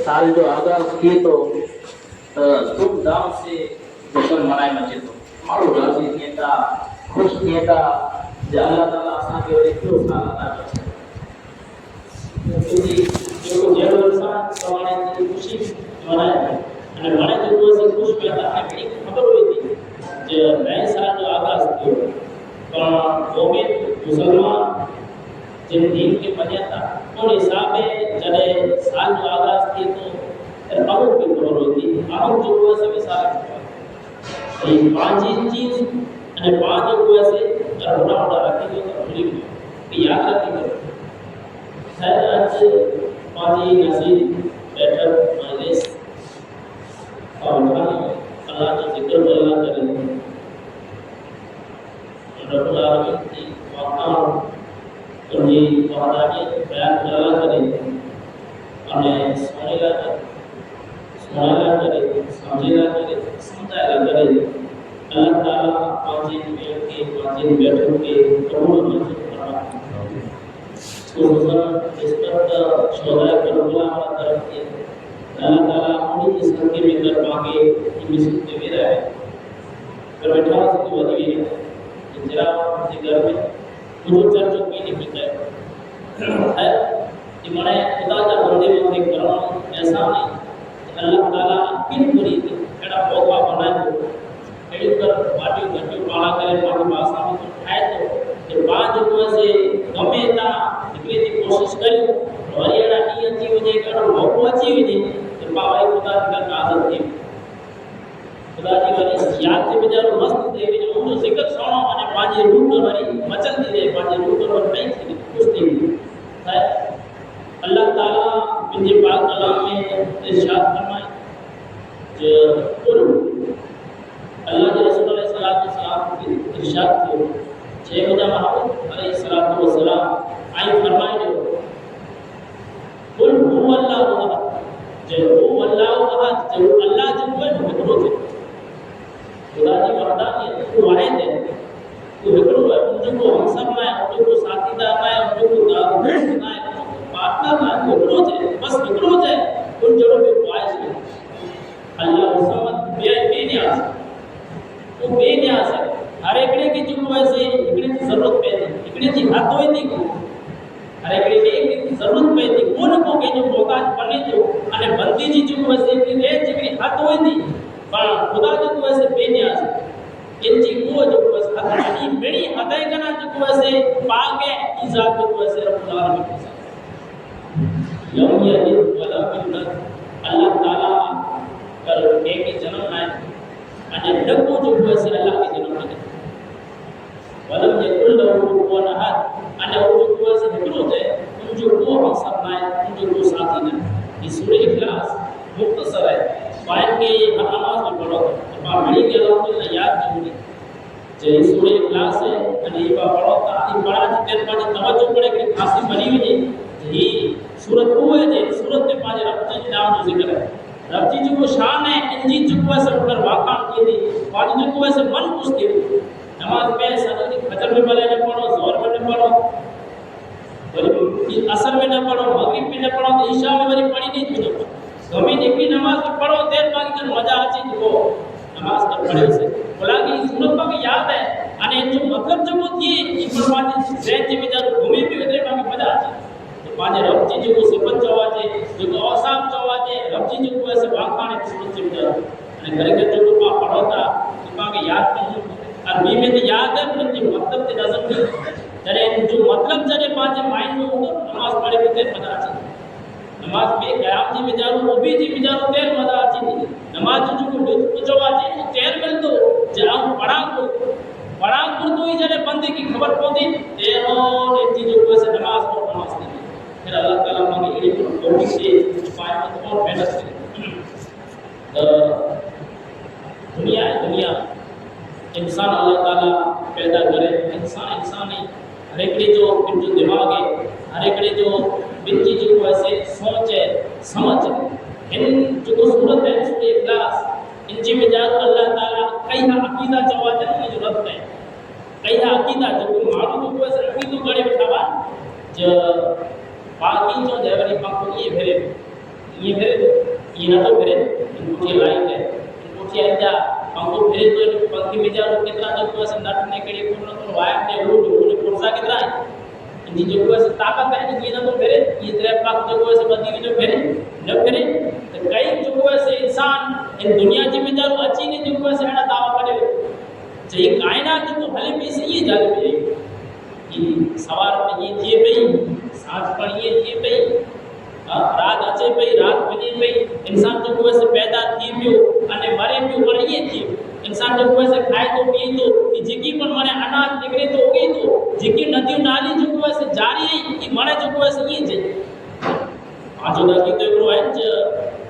साल जो आगाज किए तो धूमधाम से जश्न मनाए मचे तो माण्हू राज़ी थियनि था ख़ुशि थियनि था जे अल्लाह ताला असांखे वरी ॿियो साल अदा कयो जेको जहिड़ो इंसान तव्हां जी ख़ुशी मनाए અને મને જેટલું હશે ખુશ પહેલા આપણી ખબર હોય હતી જે નए साल जो आगाज थियो પણ મોમિન મુસલમાન જે दीन के मञनि था उन हिसाब जॾहिं साल जो आगाज थिए थो त अमुक बि खबर हुई थी अमुक जो उहो असां विसारे चुका ऐं पंहिंजी चीज़ ऐं पंहिंजो उहो असीं वॾा वॾा रखी थो त भुली वियो यादि रखी करे शायदि अॼु पंहिंजी नसीब बैठक मजलिस और अल्लाह जो जिक्र अल्लाह करे रब्बुल आलमीन की मकाम उनकी वहदानियत बयान अल्लाह करे અને સ્મરેલા કરે સમજેલા કરે સમજાયેલા કરે અલ્લાહ તાલા પાંચે મેળ के પાંચे बैठक के कबूल मंजूर फरमा तो रिस्पेक्ट शोधा करबला वाला तरफ के अल्लाह ताला उन्हीं की संख्या में कर पाएंगे कि मिसल के मेरा है पर बैठा से तो वही है जरा के घर में जो चर्चा की नहीं होता है कि मने खुदा का बंदे बंदे करना ऐसा नहीं अल्लाह ताला किन पूरी एड़ा मौका बनाए तो एड़ी पर बाटी घटी पाला करे पानी भाषा में तो खाए तो बाद जो से गमे ता निकले की कोशिश करी और एड़ा नहीं अच्छी हो जाए एड़ा मौको अच्छी हो जाए तो पावाई खुदा का आदत थी खुदा जी वाली याद से बेचारो मस्त थे जो उन जिक्र सुनो અને પાજી રૂટ વળી મચલતી રહે પાજી રૂટ વળી નહીં थी खुश थी है अल्लाह ताला मुझे पाक कलाम में इरशाद फरमाए जो कुल अल्लाह के रसूल अलैहि सलाम की इरशाद थियो छे बजा महमूद अलैहि सलाम आई फरमाए जो कुल हु अल्लाहु अहद जो हु अल्लाहु अहद जो अल्लाह जो कोई हिकड़ो थे खुदा जी वरदानी तू वाहिद है तू हिकड़ो है उनजो हम सब में उनजो साथीदार में उनजो दोस्त में पार्टनर में हिकड़ो थे बस हिकड़ो थे उन जड़ो भी ख्वाहिश है अल्लाह समद बेनियाज वो बेनियाज है हर एकड़े की जो वैसे एकड़े की जरूरत पड़ती एकड़े की हद होई थी हर एकड़े की जरूरत पड़ती कोन को के जो मोहताज बने तो अने बंदी जी जो वैसे की रेंज की हद होई थी पर खुदा जो वैसे बेनियाज इनजी वो जो वैसे हद मेरी हदाय कना जो वैसे पागे इजात जो वैसे रब्बुल आलमीन यौम यदीन वला बिलद अल्लाह ताला कर एक जन्म आए अने डको जो वैसे अल्लाह के जन्म आए वलम यकुल लहु कुफुवन अहद अने वो जो वैसे हिकड़ो थे उन जो वो हम सब आए उन जो वो साथी ने ये सूरह इखलास मुख्तसर है पाइन के नमाज में पढ़ो तो बड़ी के अल्हम्दुलिल्लाह याद जरूरी जे सूरह इखलास है अने ये पढ़ो ता ई पढ़ा जे तेर पाजे तवज्जो पड़े कि खासी बनी हुई जी सूरत वो है जे सूरत में पाजे रब जी नाम जो जिक्र है रब जी जो शान है इनजी जो वैसे ऊपर वाकान की थी पाजे जो वैसे मन खुश थी नमाज में सजदी फजर में भले न पढ़ो जोहर में न पढ़ो वरी असर में न पढ़ो मगरिब में न पढ़ो तो ईशा में वरी पढ़ी नहीं थी गमी जेकी नमाज में पढ़ो देर बाकी कर मजा आची जो नमाज कर पढ़े से बोला कि सूरत में याद है अने जो मतलब जो थी ई परवाजे जैन जे में जरूर घूमे भी उतरे बाकी मजा आची तो पाजे रब जी जो सिफत चवाजे जो औसाफ चवाजे रब जी जो ऐसे वाखाने सूरत जे में अने करे के जो पा पढ़ोता तो बाकी याद नहीं और बी में तो याद है पर जो मतलब ते नजर नहीं जरे जो मतलब जरे पाजे माइंड में हो नमाज पढ़े भी ते मजा आची नमाज में क़याम जी बेचारो वो भी जी बेचारो तेर मजा आची थी नमाज जो को चवाजे वो तेर मिल तो जाऊं पढ़ा को तो ही जरे बंदे की खबर पौंदी तेरो नेती जो वैसे नमाज को नमाज नहीं फिर अल्लाह ताला मांगे इल्म को तौफीक दे पाए में तो और मेहनत करे दुनिया इंसान अल्लाह ताला पैदा करे इंसान नहीं हर एक जो दिमाग है हर एक जो बिंची जो वैसे सोच है समझ इन जो सूरत है सूरह इखलास इन जी में जाकर अल्लाह ताला कई अकीदा चवाते हैं जो रब है कई अकीदा जो मारू जो वैसे अकीदो गड़े बैठा बा जो बाकी जो देवरी पाको ये भेरे یہ پھر یہ نہ تو پھر انگوٹھی لائٹ ہے انگوٹھی آئیتا پنکھو پھر تو پنکھی میں جاؤ کتنا جو کوئی سے نٹ نکڑی پورن تو وائر نے وہ پورسا کتنا ہے ان جو کوئی سے طاقت ہے یہ نہ تو پھر یہ تیرے پاک جو کوئی سے بدی جو پھر نہ پھر کئی جو کوئی سے انسان ان دنیا جی میں جاؤ اچھی نہیں جو کوئی سے ہے دعویٰ کرے چاہیے کائنات جو حلے پہ سے یہ جانے پہ یہ سوار پہ یہ تھے پئی سانج پر یہ تھے پئی رات اچے پئی رات بنی پئی انسان جو کوئی سے پیدا تھی پیو انے مرے پیو پر یہ تھی انسان جو کوئی سے کھائے تو پیے تو جکی پر منے اناج نکلے تو ہوگی تو جکی ندیوں نالی جو کوئی سے جاری ہے یہ منے جو کوئی سے یہ جائے آجو دا کی تو ایک روحنج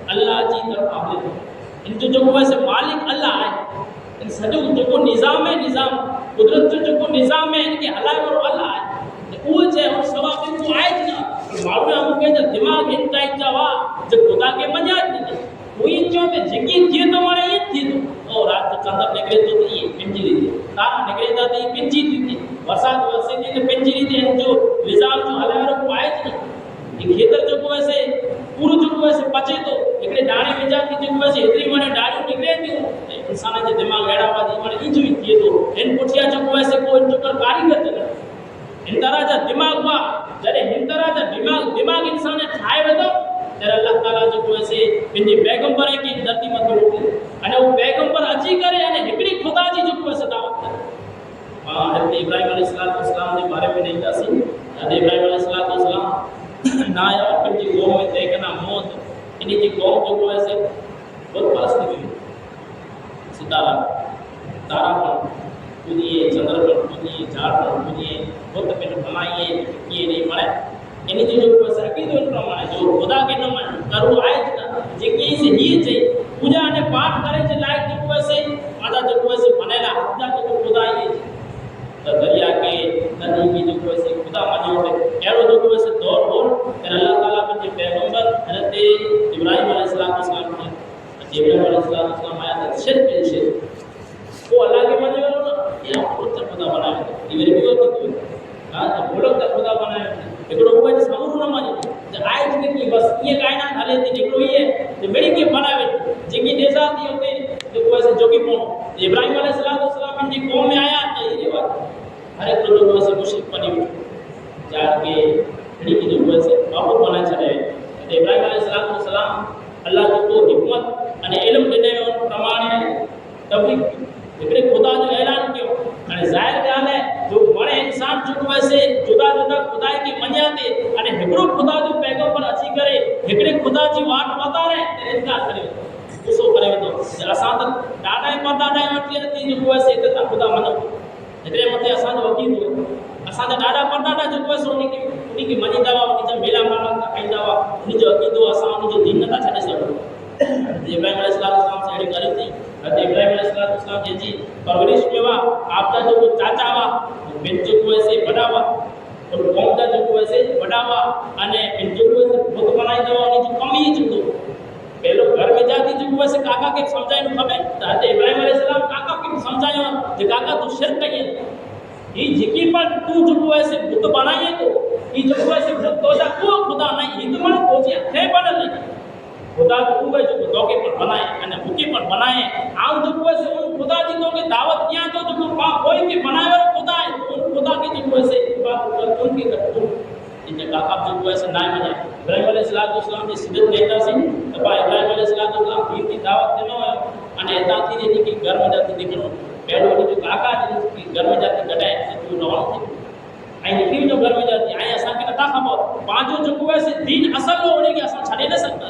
اللہ جی طرف آبلے ان جو کوئی سے مالک اللہ ہے ان سجو جو نظام ہے نظام قدرت جو نظام ہے ان کے حلائے اور اللہ ہے وہ چاہے اور ثواب ان کو آئے نا معلوم ہے ہم کے دماغ ان کا جوا جو خدا کے مجاز نہیں وہی جو میں جگی تھی تو مارے یہ تھی تو اور رات چاند نکلے تو یہ پنجری تھی تارا نکلے تو یہ پنجری تھی برسات وسے تھی تو پنجری تھی جو نظام جو حلائے اور کو آئے نا یہ کھیتر جو کو ایسے پورو جو کو ایسے پچے تو ایکڑے ڈاڑی میں جاتی جو کو ایسے اتری مانے ڈاڑیوں نکلے تھی انسان جو دماغ ایڑا ہوا دی مانے انجو ہی تھی تو ان پوچھیا جو کو ایسے کو ان جو کر کاری کرتے نا ان طرح جا دماغ ہوا جرے ان طرح جا دماغ انسان ٹھائے ویدو جرے اللہ تعالیٰ جو کو ایسے پنجی پیغمبر ہے کہ دھرتی مت روکے انہیں وہ پیغمبر اچھی کرے انہیں ہکڑی خدا جی جو کو ایسے دعوت کرے حضرت ابراہیم علیہ السلام نے بارے میں نہیں جاسی حضرت ابراہیم علیہ السلام نایا اپن جی قوم میں دیکھنا موت انہیں جی قوم جو کو ایسے بہت پرستی ہوئی ستارہ تارہ پر پوجیے چندر پر پوجیے جھاڑ پر پوجیے بہت پھر بنائیے یہ نہیں مڑے انہیں جو کو ایسے عقید ان پر مانے جو خدا کے نہ مانے کرو آئے جنا جگی سے یہ چاہیے پوجا انہیں پاٹ کرے جو لائٹ جو کو ایسے آدھا جو کو ایسے بنے لا حجا جو خدا یہ دریا کے ندی کی جو کو ایسے خدا مجھوڑ ہے ایرو جو کو ایسے دور ہو پھر اللہ تعالیٰ پر جو پیغمبر حضرت ابراہیم علیہ السلام نے ابراہیم علیہ السلام آیا تھا شرک ہے شرک وہ اللہ کے مجھوڑ ہونا یہ آپ خدا بنائے تھے یہ میرے بھی ہوتی تو بولک تا خدا بنائے تھے ایکڑو ہوئے جس سمور نہ مانے جب آئے تھے کہ بس یہ کائنات حالے تھے ایکڑو ہی ہے جو میری کے بنائے تھے جنگی نیزا تھی ہوتے جو کوئی ایسے جو کی پہنو ابراہیم علیہ السلام ان کی قوم میں آیا تو یہ بات ہر ایک لوگ ایسے مشرک بنی ہوئی جان کے کھڑی کی جو کوئی ایسے بابو بنا چلے ابراہیم علیہ السلام اللہ جو کو حکمت અને علم دینے اور પ્રમાણે તબલીગ એટલે ખુદા જો એલાન કયો અને જાહેર ગાલે જો મળે इंसान जो वैसे जुदा जुदा खुदा की मन्याते અને હિકડો ખુદા જો પેગમ્બર અચી કરે હિકડે ખુદા જી વાટ વતારે તે ઇનકાર કરે ગુસ્સો કરે તો અસાં તો દાદા પરદાદા એટલે તી જો વૈસે તે ખુદા મનો એટલે મતે અસાં જો વકીલ હોય असां दादा परदादा जो कोई उन्हीं की मनी दवा उन्हीं जो मेला माला खाई दवा उन्हीं जो अकीदो असां उन्हीं जो दीन नथा छॾे सघूं इब्राहिम अलैहिस्सलाम से अहिड़ी करी थी हज़रत इब्राहिम अलैहिस्सलाम जी परवरिश में हुआ आपका जो चाचा हुआ बिन जो को ऐसे बड़ा हुआ और कौम का जो को ऐसे बड़ा हुआ अने बिन जो को ऐसे बुत बनाई दवा उन्हीं जो कम ही चुतो पहलो घर में जाती जो को ऐसे काका के समझाइनो खपे हज़रत इब्राहिम अलैहिस्सलाम काका के समझायो जे काका तू शिरक कई ये जिकी पर तू जो को ऐसे बुत बनाइए तो ये जो को ऐसे बुत तो जा को खुदा नहीं ये तो मन को जी थे बन नहीं खुदा को है जो तो के पर बनाए અને मुकी पर बनाए आउ जो को ऐसे उन खुदा जी को के दावत किया तो जो कोई के बनाए वाला खुदा है उन खुदा की जो को ऐसे बात कर उनके करतो इन काका जो को ऐसे ना मने इब्राहिम अलैहिस्सलाम ने सिद्दत देता सी तबा इब्राहिम अलैहिस्सलाम दीन की दावत देनो અને એતાથી જે કે ઘર में जाती निकलो पहलो जो काका जी घर में जाती कटाए तो नॉन थी आई निकली जो घर में जाती आई असा के नता खबर पांचो जो को ऐसे दीन असल होने के असा छड़े न सकता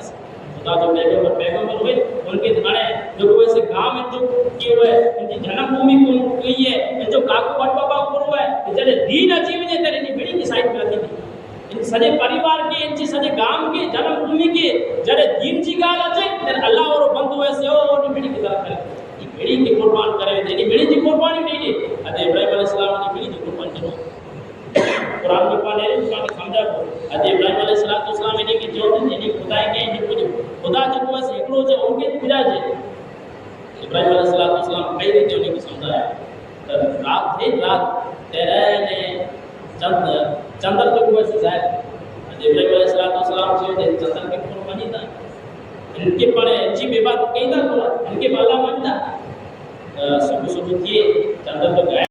खुदा जो पैगंबर हुए उनके थाने जो को ऐसे गांव में जो की हुए उनकी जन्मभूमि को की है जो काको बट बाबा को हुए जरे दीन अजीब ने तेरे नी बड़ी की साइड करती थी इन सजे परिवार के इन सजे गांव के जन्मभूमि के जरे दीन जी गाल अचे तेरे अल्लाह और बंधु ऐसे और बड़ी की तरह करे बेड़ी की कुर्बान करे तेरी बेड़ी की कुर्बानी नहीं दी अरे इब्राहिम अलैहिस्सलाम की बेड़ी की कुर्बान करो कुरान में पाने उसका समझा को अरे इब्राहिम अलैहिस्सलाम ने की जो ने खुदा के ने कुछ खुदा जो को ऐसे एकड़ो जो उनके पूजा है इब्राहिम अलैहिस्सलाम कई रीते उन्हें समझाया रात थे रात तेरे ने चंद्र जो को ऐसे जाए अरे इब्राहिम अलैहिस्सलाम से चंद्र की कुर्बानी था इनके पड़े जी बेबात कई ना बोला इनके बाला बनता सुबह सुबह थी चादर तो गाय